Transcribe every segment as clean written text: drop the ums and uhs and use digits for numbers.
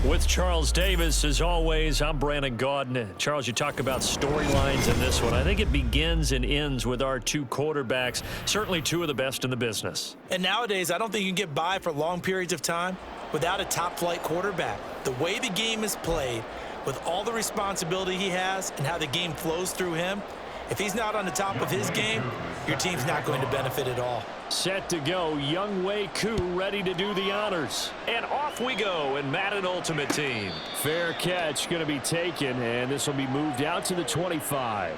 With Charles Davis, as always, I'm Brandon Gaudin. Charles, you talk about storylines in this one. I think it begins and ends with our two quarterbacks, certainly two of the best in the business. And nowadays, I don't think you can get by for long periods of time without a top-flight quarterback. The way the game is played, with all the responsibility he has and how the game flows through him, if he's not on the top of his game, your team's not going to benefit at all. Set to go, Younghoe Koo ready to do the honors. And off we go in Madden Ultimate Team. Fair catch going to be taken, and this will be moved out to the 25.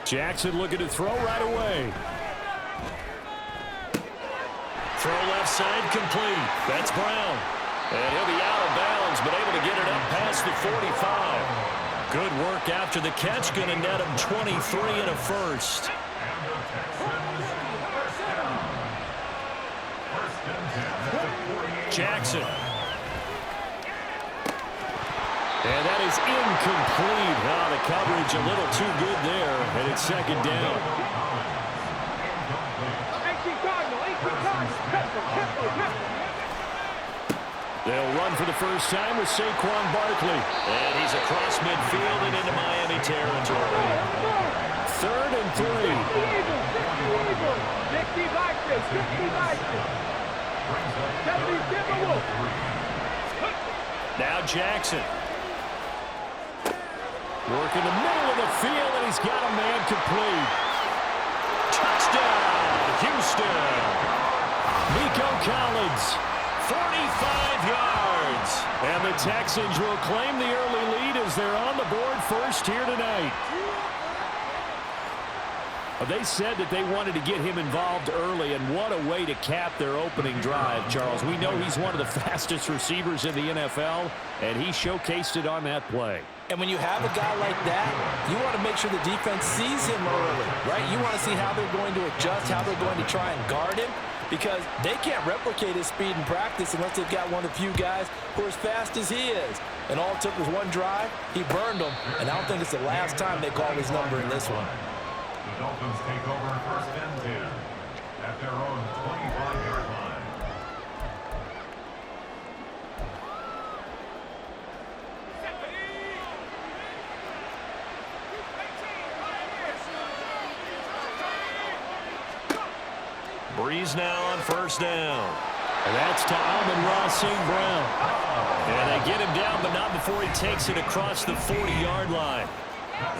Jackson looking to throw right away. Throw left side complete. That's Brown. And he'll be out of bounds, but able to get it up past the 45. Good work after the catch. Going to net him 23 and a first. Jackson. And that is incomplete. Oh, the coverage a little too good there, and it's second down. They'll run for the first time with Saquon Barkley. And he's across midfield and into Miami territory. 3rd and 3. Now Jackson. Working the middle of the field, and he's got a man complete. Touchdown, Houston. Nico Collins, 45 yards. And the Texans will claim the early lead as they're on the board first here tonight. They said that they wanted to get him involved early, and what a way to cap their opening drive, Charles. We know he's one of the fastest receivers in the NFL, and he showcased it on that play. And when you have a guy like that, you want to make sure the defense sees him early, right? You want to see how they're going to adjust, how they're going to try and guard him, because they can't replicate his speed in practice unless they've got one of the few guys who are as fast as he is. And all it took was one drive. He burned them, and I don't think it's the last time they call his number in this one. The Dolphins take over 1st and 10 at their own 25-yard line. Breeze now on 1st down. And that's to Amon-Ra St. Brown. And they get him down, but not before he takes it across the 40-yard line.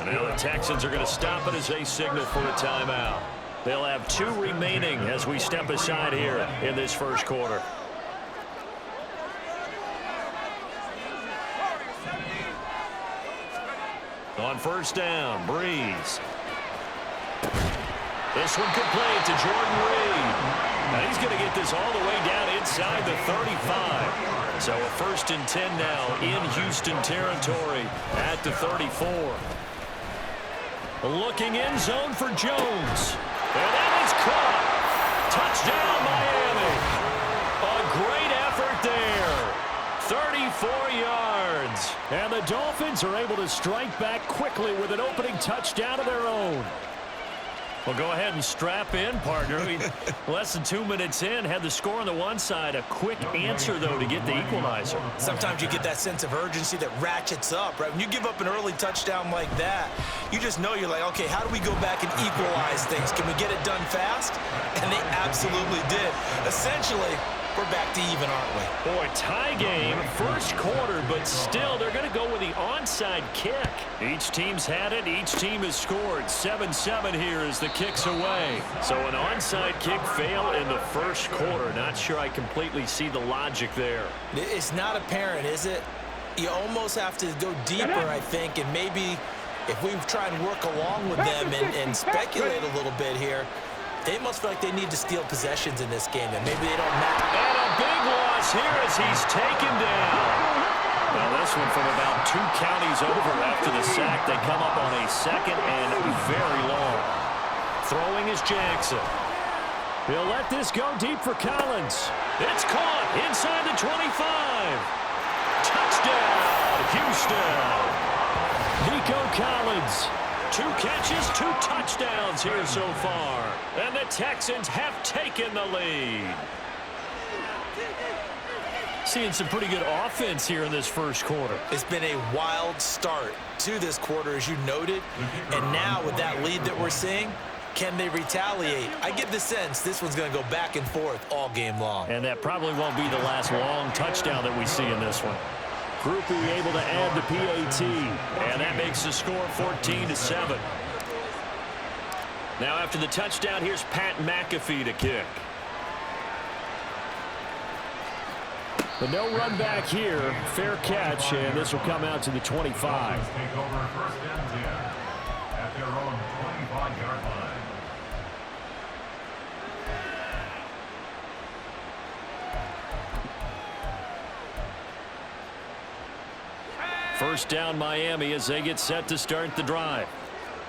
And now the Texans are going to stop it as they signal for a timeout. They'll have 2 remaining as we step aside here in this first quarter. On 1st down, Breeze. This one complete to Jordan Reed. Now he's going to get this all the way down inside the 35. So a 1st and 10 now in Houston territory at the 34. Looking end zone for Jones. And that is caught. Touchdown, Miami. A great effort there. 34 yards. And the Dolphins are able to strike back quickly with an opening touchdown of their own. Well, go ahead and strap in, partner. Less than 2 minutes in, had the score on the one side. A quick answer, though, to get the equalizer. Sometimes you get that sense of urgency that ratchets up, right? When you give up an early touchdown like that, you just know you're like, okay, how do we go back and equalize things? Can we get it done fast? And they absolutely did. Essentially, we're back to even, aren't we? Boy, tie game, first quarter, but still they're going to go with the onside kick. Each team's had it. Each team has scored. 7-7 here as the kick's away. So an onside kick fail in the first quarter. Not sure I completely see the logic there. It's not apparent, is it? You almost have to go deeper, I think, and maybe if we try and work along with them and speculate a little bit here, they must feel like they need to steal possessions in this game, and maybe they don't match. And a big loss here as he's taken down. Now this one from about 2 counties over after the sack. They come up on a 2nd and very long. Throwing is Jackson. He'll let this go deep for Collins. It's caught inside the 25. Touchdown, Houston. Nico Collins. 2 catches, 2 touchdowns here so far. And the Texans have taken the lead. Seeing some pretty good offense here in this first quarter. It's been a wild start to this quarter, as you noted. And now with that lead that we're seeing, can they retaliate? I get the sense this one's going to go back and forth all game long. And that probably won't be the last long touchdown that we see in this one. Groupie able to add the PAT. And that makes the score 14-7. Now after the touchdown, here's Pat McAfee to kick. But no run back here. Fair catch, and this will come out to the 25. Take over first and 10 at their own 25-yard line. First down Miami as they get set to start the drive.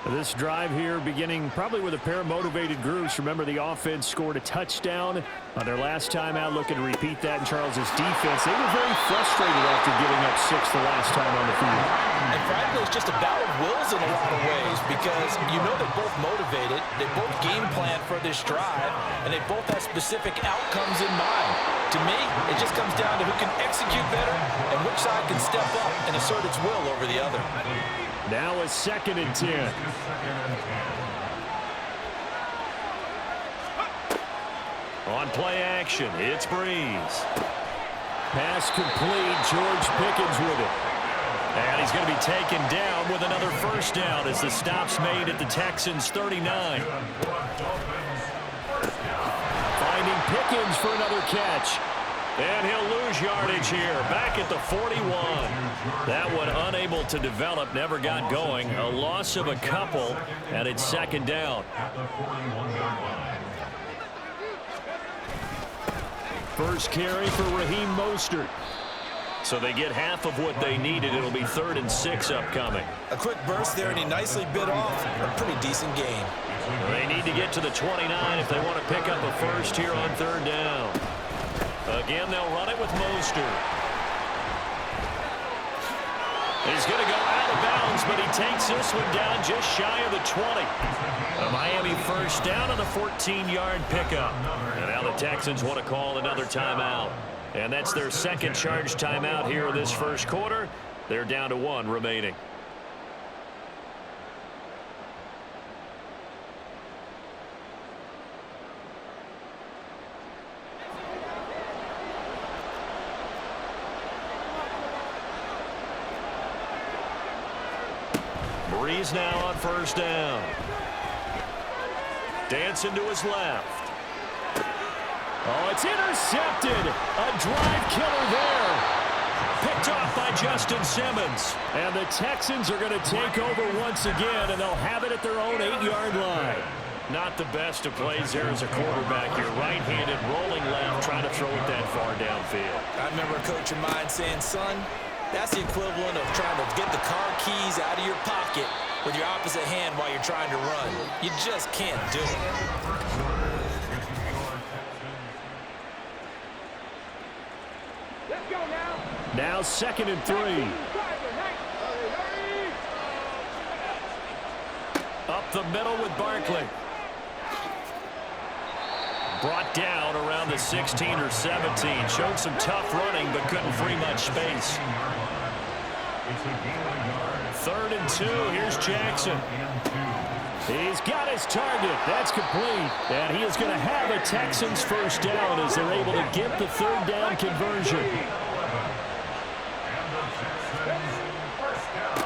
This drive here beginning probably with a pair of motivated groups. Remember, the offense scored a touchdown on their last time out, looking to repeat that in Charles's defense. They were very frustrated after giving up 6 the last time on the field. And frankly, it's just a battle of wills in a lot of ways because you know they're both motivated, they both game plan for this drive, and they both have specific outcomes in mind. To me, it just comes down to who can execute better and which side can step up and assert its will over the other. Now a 2nd and 10. On play action, it's Breeze. Pass complete, George Pickens with it. And he's going to be taken down with another first down as the stop's made at the Texans' 39. Finding Pickens for another catch. And he'll lose yardage here, back at the 41. That one unable to develop, never got going. A loss of a couple, and it's 2nd down. First carry for Raheem Mostert. So they get half of what they needed. It'll be 3rd and 6 upcoming. A quick burst there, and he nicely bit off a pretty decent gain. They need to get to the 29 if they want to pick up a first here on 3rd down. Again, they'll run it with Mostert. He's going to go out of bounds, but he takes this one down just shy of the 20. A Miami first down on the 14-yard pickup. And now the Texans want to call another timeout. And that's their 2nd charge timeout here in this first quarter. They're down to 1 remaining. Breeze now on first down. Dancing to his left. Oh, it's intercepted. A drive killer there. Picked off by Justin Simmons. And the Texans are going to take over once again, and they'll have it at their own 8-yard line. Not the best of plays there as a quarterback here. Right-handed, rolling left, trying to throw it that far downfield. I remember a coach of mine saying, son, that's the equivalent of trying to get the car keys out of your pocket with your opposite hand while you're trying to run. You just can't do it. Let's go now. Now 2nd and 3. Up the middle with Barkley. Brought down around the 16 or 17. Showed some tough running, but couldn't free much space. 3rd and 2. Here's Jackson. He's got his target. That's complete. And he is going to have a Texans first down as they're able to get the 3rd down conversion.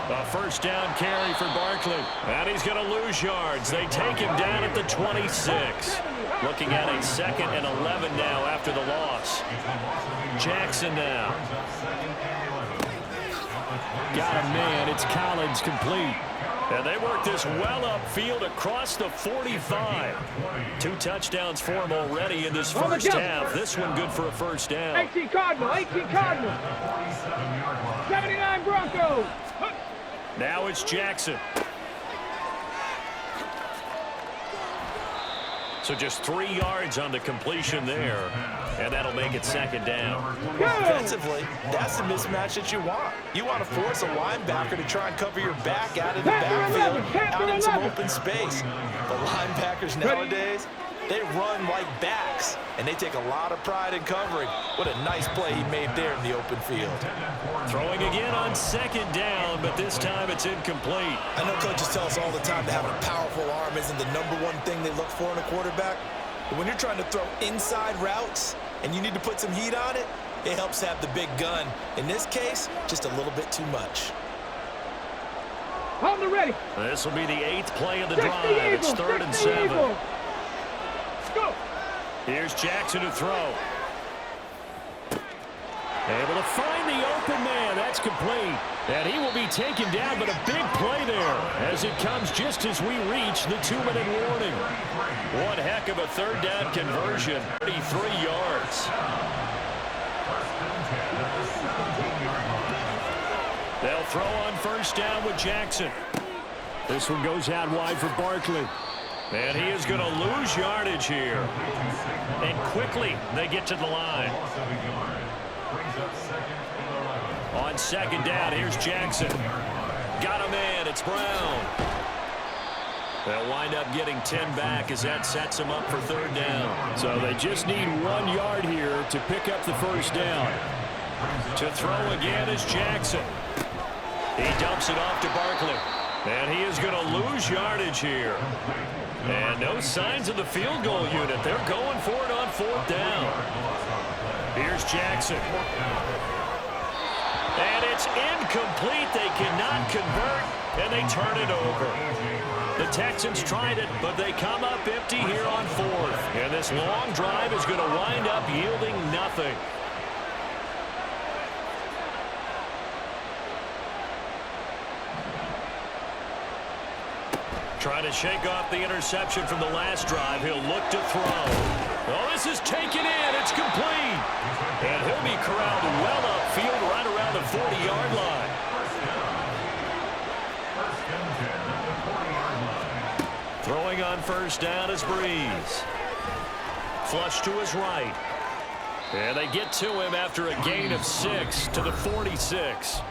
A first down carry for Barkley. And he's going to lose yards. They take him down at the 26. Looking at a 2nd and 11 now after the loss. Jackson now. Got a man. It's Collins complete. And they work this well upfield across the 45. 2 touchdowns for him already in this first half. This one good for a first down. 18 Cardinal, 18 Cardinal. 79 Broncos. Now it's Jackson. So just 3 yards on the completion there, and that'll make it second down. Defensively, that's the mismatch that you want. You want to force a linebacker to try and cover your back out of the backfield, out in some open space. The linebackers nowadays, they run like backs, and they take a lot of pride in covering. What a nice play he made there in the open field. Throwing again on second down, but this time it's incomplete. I know coaches tell us all the time that having a powerful arm isn't the #1 thing they look for in a quarterback. But when you're trying to throw inside routes and you need to put some heat on it, it helps have the big gun. In this case, just a little bit too much. Hold the ready. This will be the 8th play of the drive. It's 3rd and 7. Go. Here's Jackson to throw. Able to find the open man. That's complete. And he will be taken down, but a big play there as it comes just as we reach the 2-minute warning. One heck of a 3rd down conversion. 33 yards. They'll throw on 1st down with Jackson. This one goes out wide for Barkley. And he is going to lose yardage here. And quickly they get to the line. On 2nd down, here's Jackson. Got him in. It's Brown. They'll wind up getting 10 back as that sets them up for 3rd down. So they just need 1 yard here to pick up the 1st down. To throw again is Jackson. He dumps it off to Barkley. And he is going to lose yardage here. And no signs of the field goal unit. They're going for it on 4th down. Here's Jackson. And it's incomplete. They cannot convert, and they turn it over. The Texans tried it, but they come up empty here on 4th. And this long drive is going to wind up yielding nothing. Trying to shake off the interception from the last drive. He'll look to throw. Oh, this is taken in. It's complete. And he'll be corralled well upfield right around the 40-yard line. Throwing on 1st down is Breeze. Flush to his right. And they get to him after a gain of 6 to the 46.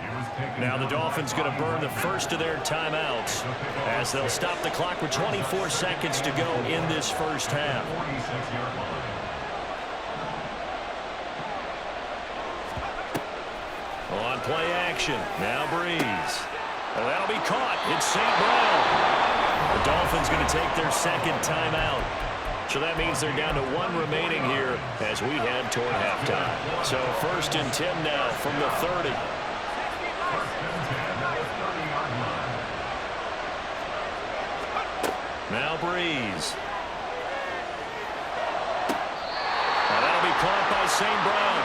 Now the Dolphins going to burn the first of their timeouts as they'll stop the clock with 24 seconds to go in this 1st half. On play action. Now Breeze. Well, that'll be caught. It's St. Brown. The Dolphins going to take their 2nd timeout. So that means they're down to 1 remaining here as we head toward halftime. So 1st and 10 now from the 30. Now Breeze. Now that'll be caught by St. Brown.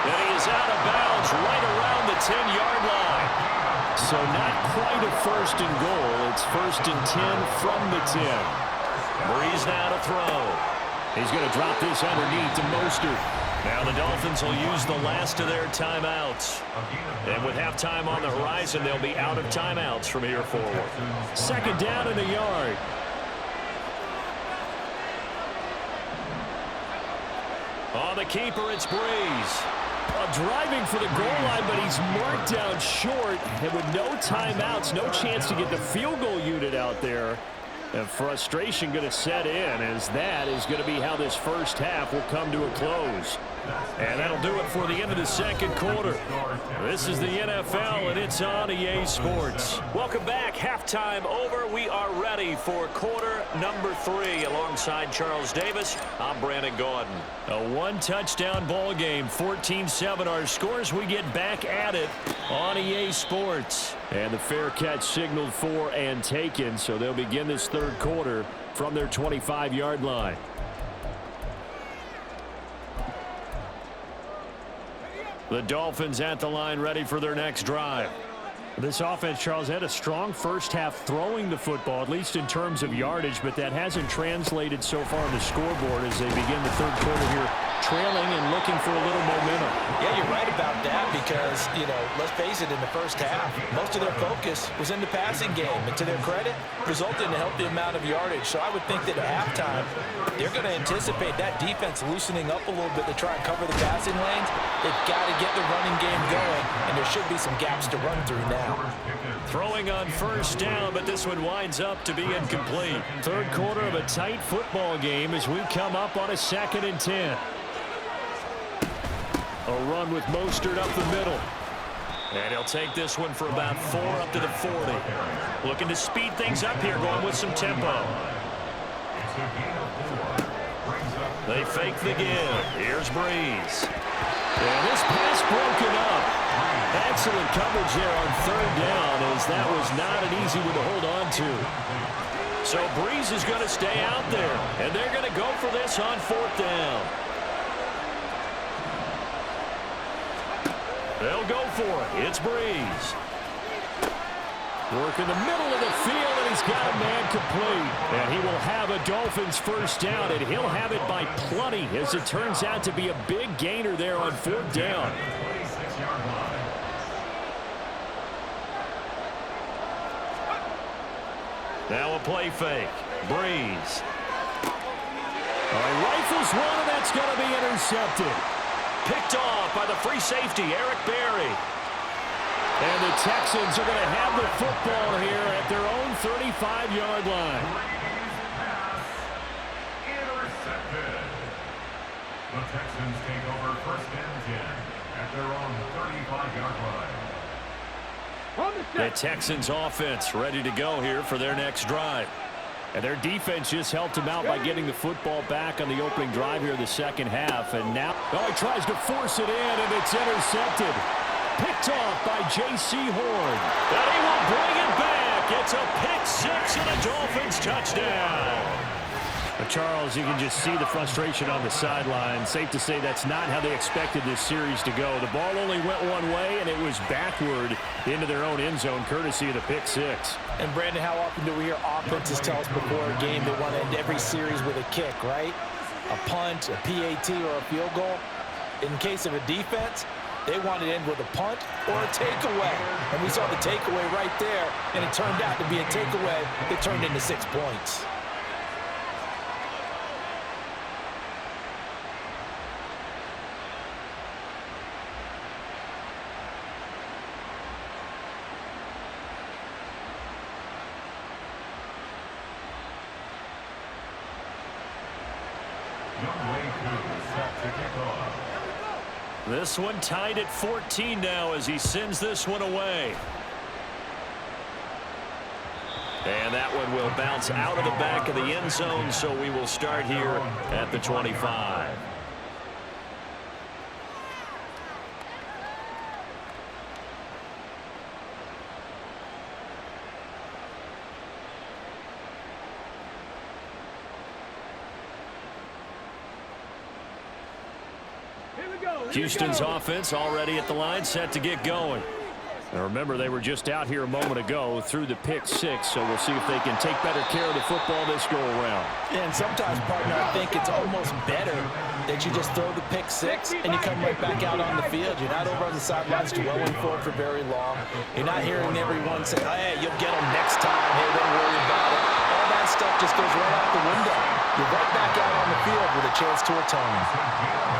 And he is out of bounds right around the 10-yard line. So not quite a 1st and goal. It's 1st and 10 from the 10. Breeze now to throw. He's going to drop this underneath to Mostert. Now the Dolphins will use the last of their timeouts. And with halftime on the horizon, they'll be out of timeouts from here forward. 2nd down and a yard. On the keeper, it's Breeze. Driving for the goal line, but he's marked down short. And with no timeouts, no chance to get the field goal unit out there. And frustration going to set in as that is going to be how this 1st half will come to a close. And that'll do it for the end of the 2nd quarter. This is the NFL, and it's on EA Sports. Welcome back. Halftime over. We are ready for quarter number 3. Alongside Charles Davis, I'm Brandon Gaudin. A 1-touchdown ball game, 14-7 our scores. We get back at it on EA Sports. And the fair catch signaled for and taken, so they'll begin this 3rd quarter from their 25-yard line. The Dolphins at the line ready for their next drive. This offense, Charles, had a strong 1st half throwing the football, at least in terms of yardage, but that hasn't translated so far on the scoreboard as they begin the 3rd quarter here, trailing and looking for a little momentum. Yeah, you're right about that because because, you know, let's face it, in the first half, most of their focus was in the passing game. And to their credit, resulted in a healthy amount of yardage. So I would think that at halftime, they're going to anticipate that defense loosening up a little bit to try and cover the passing lanes. They've got to get the running game going, and there should be some gaps to run through now. Throwing on first down, but this one winds up to be incomplete. Third quarter of a tight football game as we come up on a 2nd and 10. A run with Mostert up the middle. And he'll take this one for about 4 up to the 40. Looking to speed things up here, going with some tempo. They fake the give. Here's Breeze. And this pass broken up. Excellent coverage there on 3rd down, as that was not an easy one to hold on to. So Breeze is going to stay out there, and they're going to go for this on 4th down. They'll go for it. It's Breeze. Work in the middle of the field, and he's got a man complete. And he will have a Dolphins first down, and he'll have it by plenty, as it turns out to be a big gainer there on 4th down. Now a play fake. Breeze. Rifles one, and that's going to be intercepted. Picked off by the free safety, Eric Berry. And the Texans are going to have the football here at their own 35-yard line. Intercepted. The Texans take over 1st and 10 at their own 35-yard line. The Texans offense ready to go here for their next drive. And their defense just helped him out by getting the football back on the opening drive here in the 2nd half. And now, he tries to force it in, and it's intercepted. Picked off by J.C. Horn. And he will bring it back. It's a pick 6 and a Dolphins touchdown. Charles, you can just see the frustration on the sideline. Safe to say that's not how they expected this series to go. The ball only went one way, and it was backward into their own end zone, courtesy of the pick 6. And, Brandon, how often do we hear offenses tell us before a game they want to end every series with a kick, right? A punt, a PAT, or a field goal. In case of a defense, they want to end with a punt or a takeaway. And we saw the takeaway right there, and it turned out to be a takeaway that turned into 6 points. This one tied at 14 now as he sends this one away. And that one will bounce out of the back of the end zone, so we will start here at the 25. Houston's offense already at the line, set to get going. Now remember, they were just out here a moment ago through the pick 6, so we'll see if they can take better care of the football this go-around. And sometimes, partner, I think it's almost better that you just throw the pick 6 and you come right back out on the field. You're not over on the sidelines dwelling for it for very long. You're not hearing everyone say, hey, you'll get them next time. Hey, don't worry about it. All that stuff just goes right out the window. You're right back out on the field with a chance to atone.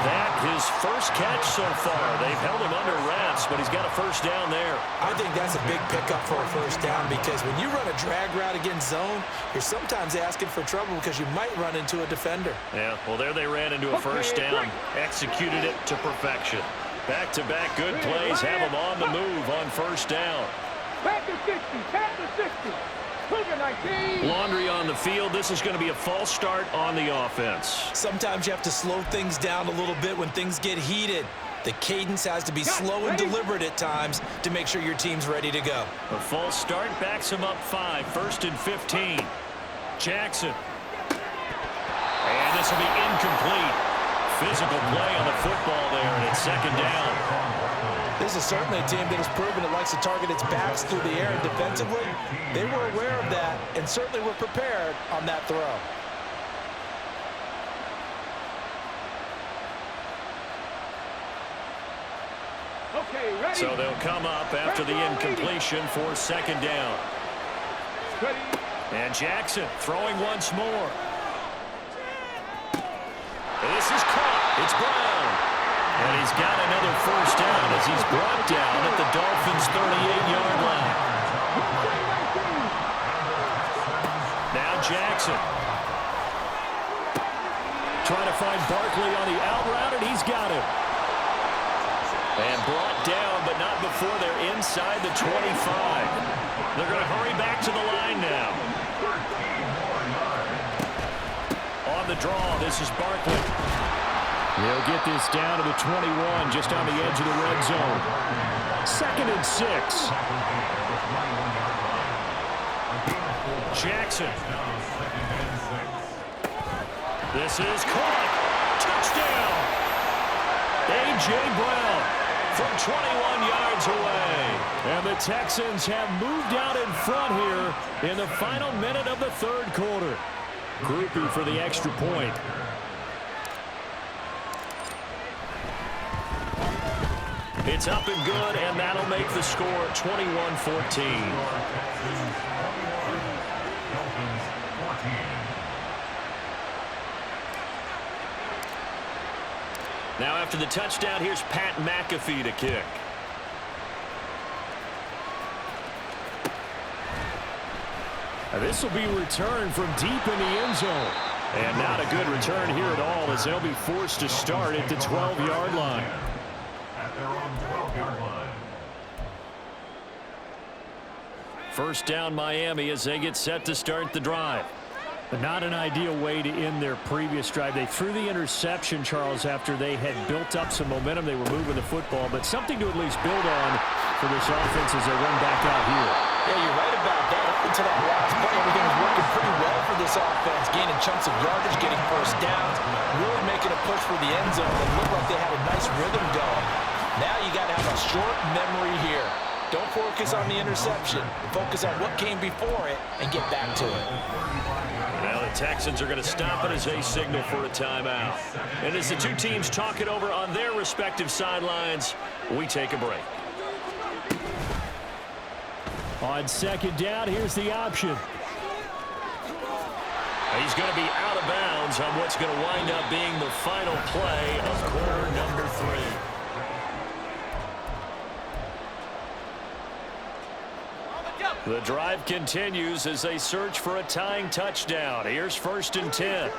That his first catch so far. They've held him under wraps, but he's got a first down there. I think that's a big pickup for a first down, because when you run a drag route against zone, you're sometimes asking for trouble because you might run into a defender. Yeah, well, there they ran into a first down, executed it to perfection. Back-to-back good plays have him on the move on first down. Back to 60, back to 60. Laundry on the field. This is going to be a false start on the offense. Sometimes you have to slow things down a little bit when things get heated. The cadence has to be slow and deliberate at times to make sure your team's ready to go. A false start backs him up 5, 1st and 15. Jackson. And this will be incomplete. Physical play on the football there, and it's 2nd down. This is certainly a team that has proven it likes to target its backs through the air, and defensively, they were aware of that and certainly were prepared on that throw. Okay, ready. So they'll come up after the incompletion for second down. Ready. And Jackson throwing once more. This is caught. It's Brown. And he's got another first down as he's brought down at the Dolphins' 38-yard line. Now Jackson. Trying to find Barkley on the out route, and he's got him. And brought down, but not before they're inside the 25. They're going to hurry back to the line now. On the draw, this is Barkley. He'll get this down to the 21, just on the edge of the red zone. 2nd and 6. Jackson. This is caught. Touchdown. A.J. Brown from 21 yards away. And the Texans have moved out in front here in the final minute of the third quarter. Groupie for the extra point. It's up and good, and that'll make the score 21-14. Now after the touchdown, here's Pat McAfee to kick. This will be returned from deep in the end zone. And not a good return here at all as they'll be forced to start at the 12-yard line. At their own 12-yard line. First down Miami as they get set to start the drive. But not an ideal way to end their previous drive. They threw the interception, Charles, after they had built up some momentum. They were moving the football, but something to at least build on for this offense as they run back out here. Yeah, you're right about that. Up until that last play, everything was working pretty well for this offense, gaining chunks of yardage, getting first downs, really making a push for the end zone. It looked like they had a nice rhythm going. Now you got to have a short memory here. Don't focus on the interception. Focus on what came before it and get back to it. Now the Texans are going to stop it as they signal for a timeout. And as the two teams talk it over on their respective sidelines, we take a break. On second down, here's the option. He's going to be out of bounds on what's going to wind up being the final play of quarter number 3. The drive continues as they search for a tying touchdown. Here's 1st and 10.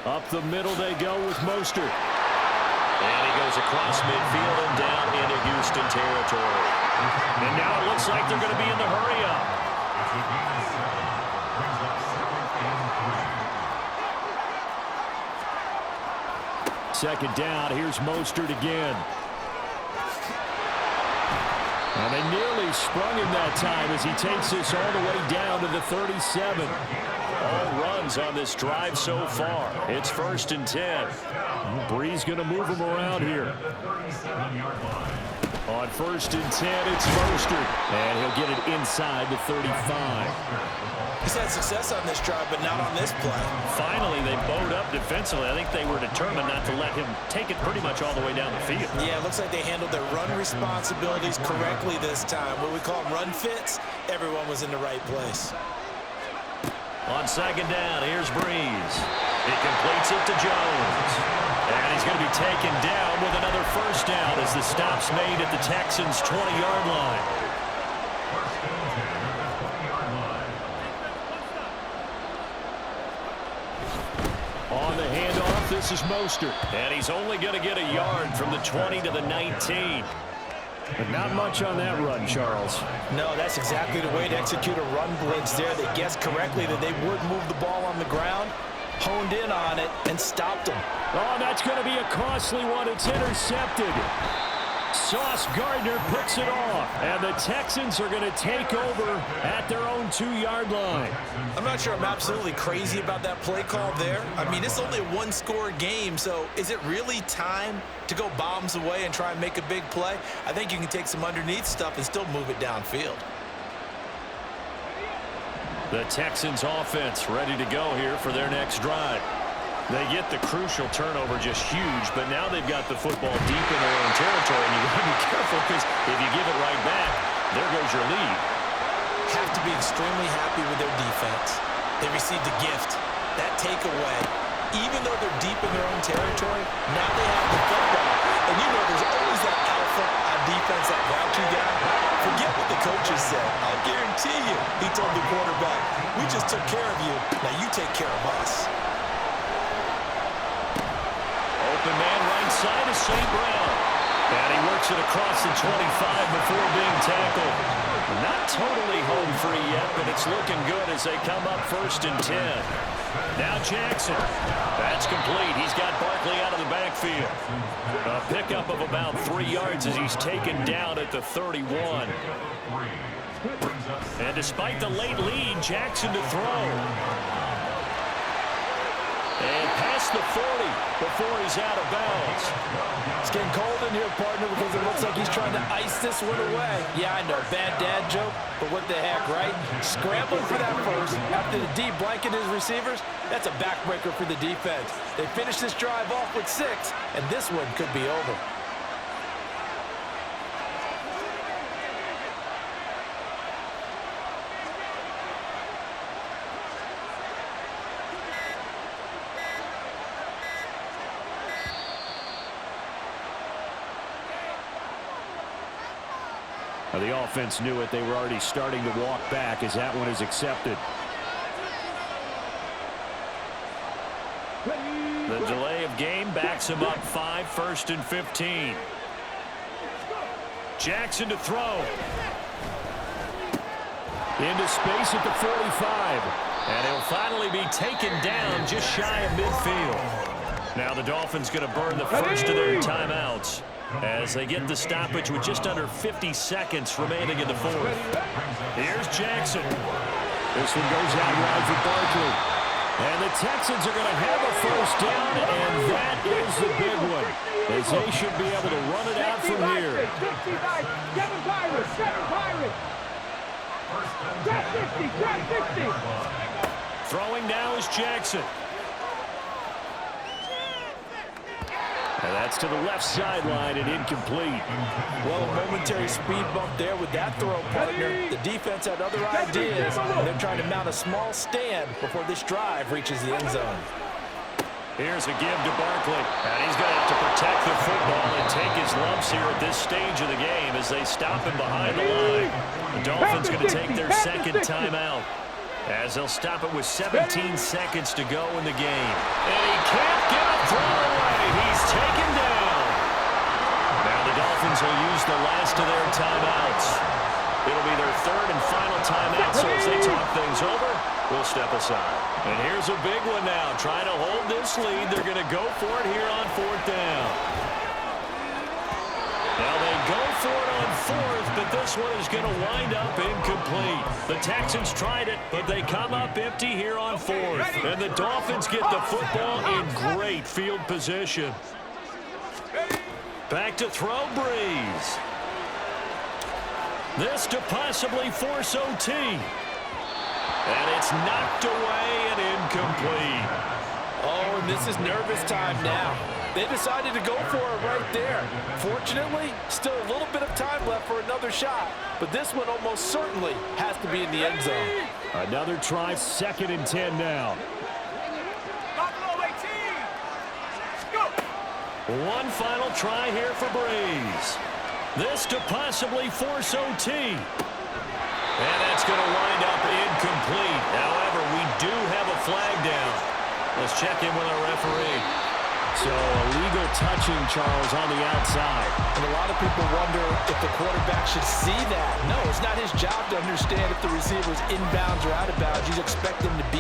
Up the middle they go with Mostert. And he goes across midfield and down into Houston territory. And now it looks like they're going to be in the hurry-up. Second down, here's Mostert again. And they nearly sprung him that time as he takes this all the way down to the 37. All runs on this drive so far. It's 1st and 10. Bree's going to move him around here. On 1st and 10, it's Mostert. And he'll get it inside the 35. He's had success on this drive, but not on this play. Finally, they bowed up defensively. I think they were determined not to let him take it pretty much all the way down the field. Yeah, it looks like they handled their run responsibilities correctly this time. What we call run fits, everyone was in the right place. On second down, here's Breeze. He completes it to Jones. And he's going to be taken down with another first down as the stop's made at the Texans' 20-yard line. On the handoff, this is Mostert. And he's only going to get a yard from the 20 to the 19. But not much on that run, Charles. No, that's exactly the way to execute a run blitz there. They guessed correctly that they would move the ball on the ground, honed in on it, and stopped them. Oh, that's going to be a costly one. It's intercepted. Sauce Gardner picks it off. And the Texans are going to take over at their own 2-yard line. I'm not sure I'm absolutely crazy about that play call there. I mean, it's only a one-score game, so is it really time to go bombs away and try and make a big play? I think you can take some underneath stuff and still move it downfield. The Texans offense ready to go here for their next drive. They get the crucial turnover, just huge, but now they've got the football deep in their own territory, and you've got to be careful because if you give it right back, there goes your lead. Have to be extremely happy with their defense. They received a gift. That takeaway, even though they're deep in their own territory, now they have the football. And you know there's always that alpha on defense, that grouchy guy. Forget what the coaches said. I'll guarantee you, he told the quarterback, we just took care of you. Now you take care of us. Open man right side is St. Brown. And he works it across the 25 before being tackled. Not totally home free yet, but it's looking good as they come up 1st and 10. Now Jackson. That's complete. He's got Barkley out of the backfield. A pickup of about 3 yards as he's taken down at the 31. And despite the late lead, Jackson to throw. And past the 40 before he's out of bounds. It's getting cold in here, partner, because it looks like he's trying to ice this one away. Yeah, I know, bad dad joke, but what the heck, right? Scrambling for that first after the D blanket his receivers. That's a backbreaker for the defense. They finish this drive off with 6, and this one could be over. The offense knew it. They were already starting to walk back as that one is accepted. The delay of game backs him up 5, 1st and 15. Jackson to throw. Into space at the 45. And he'll finally be taken down just shy of midfield. Now the Dolphins going to burn the first of their timeouts as they get the stoppage with just under 50 seconds remaining in the 4th. Here's Jackson. This one goes out wide for Barkley. And the Texans are going to have a 1st down, and that is the big one, as they should be able to run it out from here. 7 Pirates, 7 Pirates. Grab 50, grab 50. Throwing now is Jackson. And that's to the left sideline and incomplete. Well, a momentary speed bump there with that throw, partner. The defense had other ideas, and they're trying to mount a small stand before this drive reaches the end zone. Here's a give to Barkley. And he's going to have to protect the football and take his lumps here at this stage of the game as they stop him behind the line. The Dolphins going to take their 2nd timeout as they'll stop it with 17 seconds to go in the game. And he can't get a throw away. He's taken down. Now the Dolphins will use the last of their timeouts. It'll be their 3rd and final timeout, so as they talk things over, we'll step aside. And here's a big one now. Trying to hold this lead. They're going to go for it here on 4th down. Now they go for it on 4th, but this one is going to wind up incomplete. The Texans tried it, but they come up empty here on 4th. And the Dolphins get the football in great field position. Back to throw, Breeze. This to possibly force OT. And it's knocked away and incomplete. Oh, and this is nervous time now. They decided to go for it right there. Fortunately, still a little bit of time left for another shot. But this one almost certainly has to be in the end zone. Another try, 2nd and 10 now. One final try here for Breeze. This to possibly force OT. And that's going to wind up incomplete. However, we do have a flag down. Let's check in with our referee. So, illegal touching, Charles, on the outside. And a lot of people wonder if the quarterback should see that. No, it's not his job to understand if the receiver is inbounds or out of bounds. You expect him to be